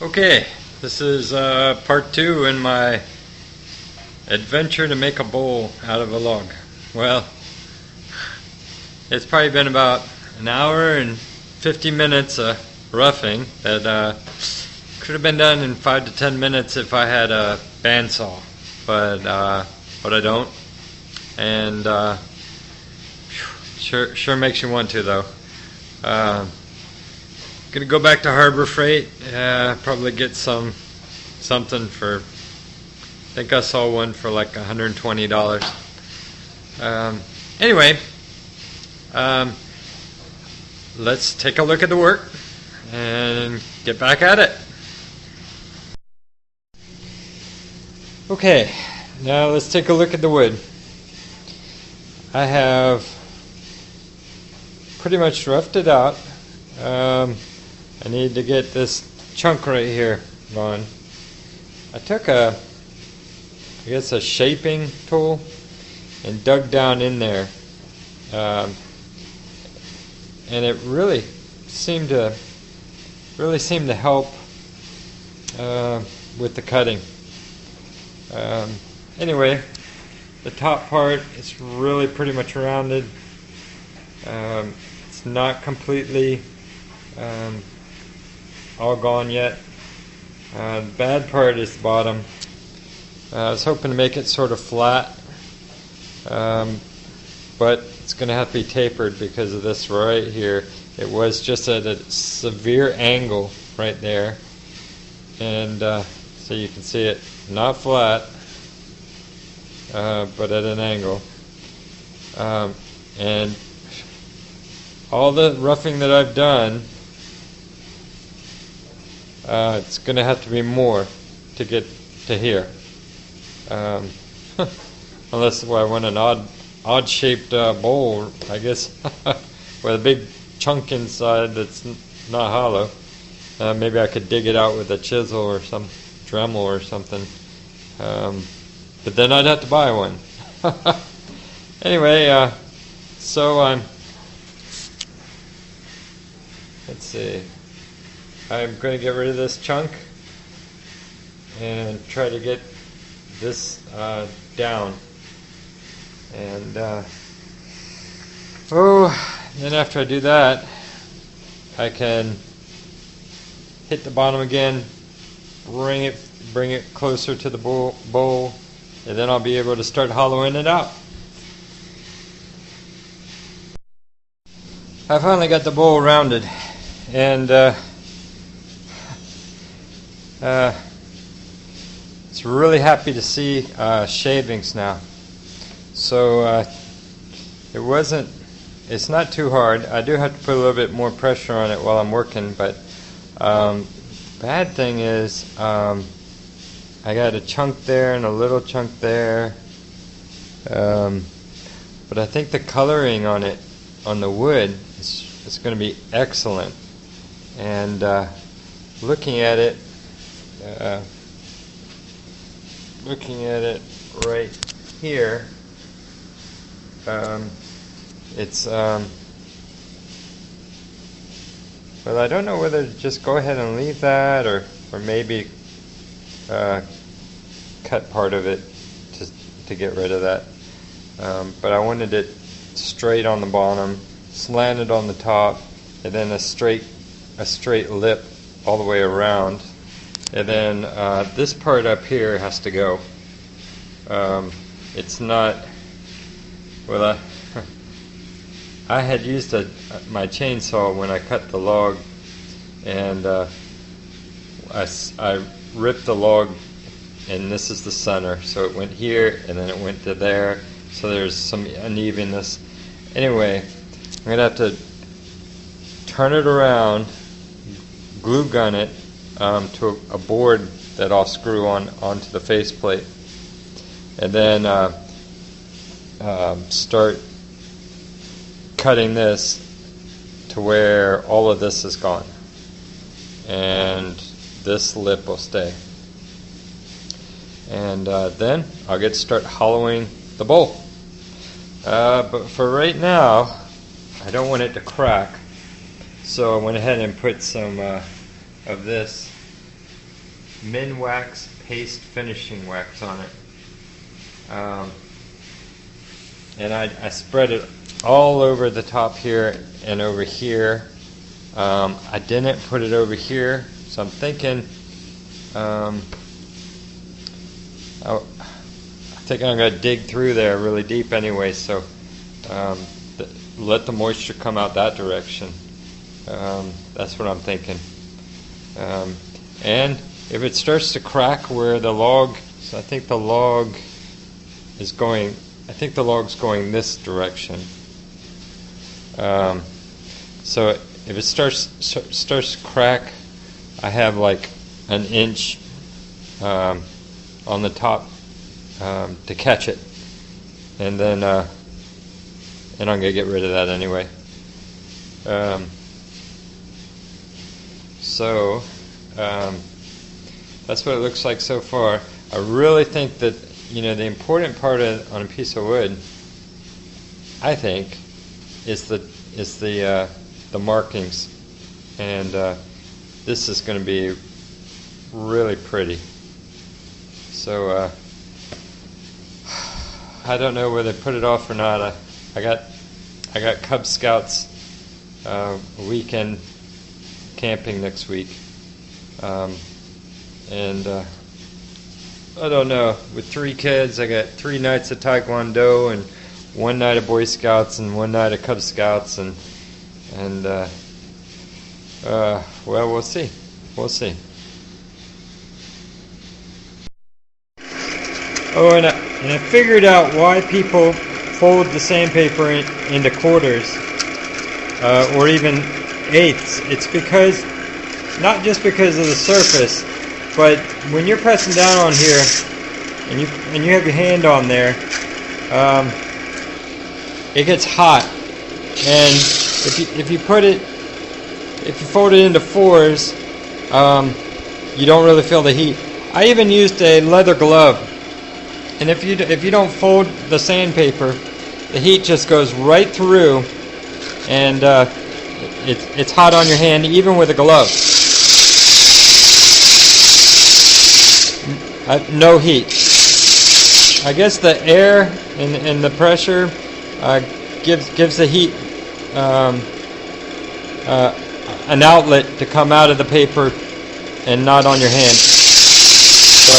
Okay, this is part 2 in my adventure to make a bowl out of a log. Well, it's probably been about an hour and 50 minutes of roughing that could have been done in 5 to 10 minutes if I had a bandsaw, but I don't, and sure makes you want to though. Gonna go back to Harbor Freight, probably get something for, I think I saw one for like $120. Anyway, let's take a look at the work and get back at it. Okay, now let's take a look at the wood. I have pretty much roughed it out. I need to get this chunk right here going. I took a shaping tool and dug down in there, and it really seemed to help with the cutting. Anyway, the top part is really pretty much rounded. It's not completely all gone yet. The bad part is the bottom. I was hoping to make it sort of flat, but it's going to have to be tapered because of this right here. It was just at a severe angle right there, and so you can see it not flat, but at an angle. And all the roughing that I've done, it's going to have to be more to get to here. Unless I want an odd shaped bowl, I guess, with a big chunk inside that's not hollow. Maybe I could dig it out with a chisel or some Dremel or something. But then I'd have to buy one. Anyway, so let's see. I'm going to get rid of this chunk and try to get this down. And then after I do that, I can hit the bottom again, bring it closer to the bowl, and then I'll be able to start hollowing it out. I finally got the bowl rounded, and it's really happy to see shavings now. So it's not too hard. I do have to put a little bit more pressure on it while I'm working, but bad thing is I got a chunk there and a little chunk there, but I think the coloring on it, on the wood, is going to be excellent. And looking at it right here, it's well, I don't know whether to just go ahead and leave that or maybe cut part of it to get rid of that. But I wanted it straight on the bottom, slanted on the top, and then a straight lip all the way around. And then this part up here has to go. It's not, well, I had used my chainsaw when I cut the log, and I ripped the log, and this is the center, so it went here and then it went to there, so there's some unevenness. Anyway, I'm going to have to turn it around, glue gun it to a board that I'll screw onto the faceplate, and then start cutting this to where all of this is gone, and this lip will stay. And then I'll get to start hollowing the bowl. But for right now, I don't want it to crack, so I went ahead and put some of this Min Wax Paste Finishing Wax on it. And I spread it all over the top here and over here. I didn't put it over here, so I'm thinking I think I'm going to dig through there really deep anyway, so let the moisture come out that direction. That's what I'm thinking. And if it starts to crack where the log, so I think the log is going, I think the log's going this direction. So if it starts to crack, I have like an inch on the top to catch it, and then I'm gonna get rid of that anyway. So that's what it looks like so far. I really think that, you know, the important part on a piece of wood, I think, is the markings, and this is going to be really pretty. So I don't know whether to put it off or not. I got Cub Scouts weekend camping next week, and I don't know. With 3 kids, I got 3 nights of Taekwondo and 1 night of Boy Scouts and 1 night of Cub Scouts, and well, we'll see. We'll see. Oh, and I figured out why people fold the sandpaper into quarters, or even eighths. It's because, not just because of the surface, but when you're pressing down on here, and you have your hand on there, it gets hot, and if you fold it into 4s, you don't really feel the heat. I even used a leather glove, and if you don't fold the sandpaper, the heat just goes right through, and it's hot on your hand even with a glove. No heat. I guess the air and the pressure gives the heat an outlet to come out of the paper and not on your hand. So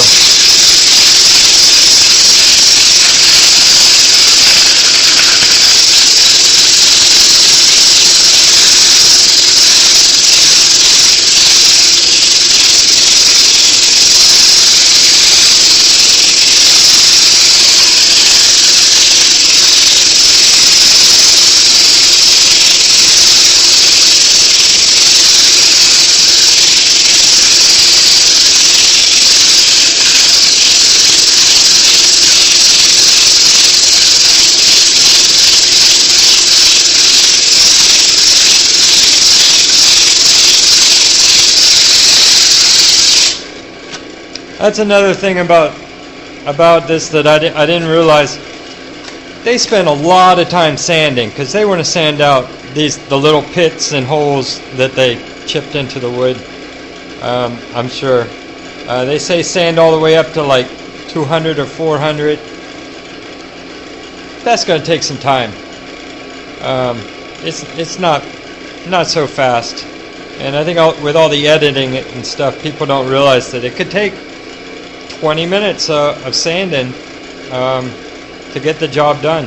that's another thing about this that I didn't realize. They spend a lot of time sanding because they want to sand out the little pits and holes that they chipped into the wood. I'm sure. They say sand all the way up to like 200 or 400. That's going to take some time. It's not so fast. And I think with all the editing and stuff, people don't realize that it could take 20 minutes of sanding to get the job done.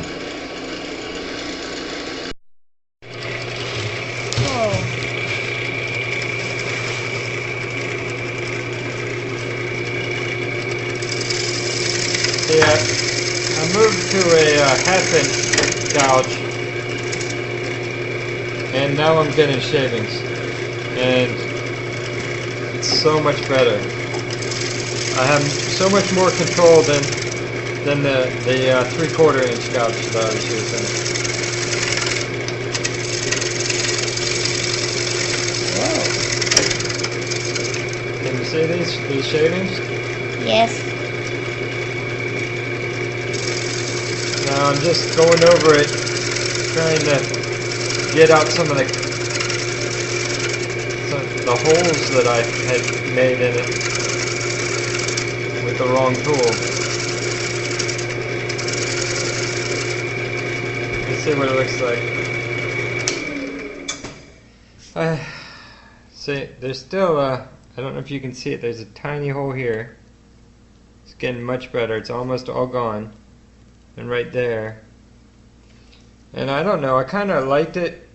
Yeah, I moved to a half-inch gouge, and now I'm getting shavings, and it's so much better. I have so much more control than the 3/4 inch gouge that I was using. Wow! Can you see these shavings? Yes. Now I'm just going over it, trying to get out some of the holes that I had made in it. with the wrong tool. Let's see what it looks like. See, there's still, I don't know if you can see it, there's a tiny hole here. It's getting much better, it's almost all gone. And right there. And I don't know, I kind of liked it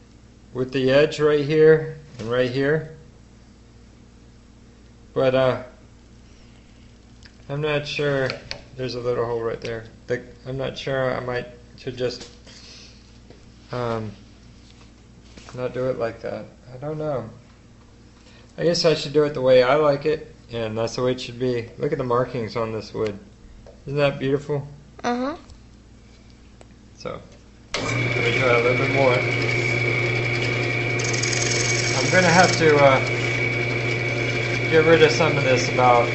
with the edge right here and right here. But I'm not sure. There's a little hole right there. I'm not sure. I should just not do it like that. I don't know. I guess I should do it the way I like it, and that's the way it should be. Look at the markings on this wood. Isn't that beautiful? Uh-huh. So, let me try a little bit more. I'm going to have to get rid of some of this, about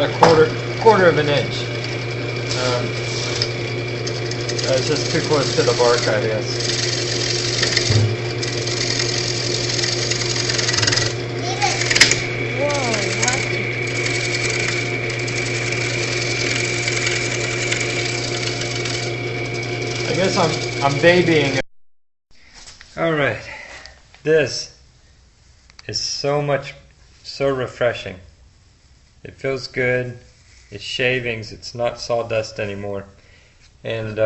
a quarter of an inch. It's just too close to the bark, I guess. I guess I'm babying. Alright, this is so refreshing. It feels good. It's shavings, it's not sawdust anymore. And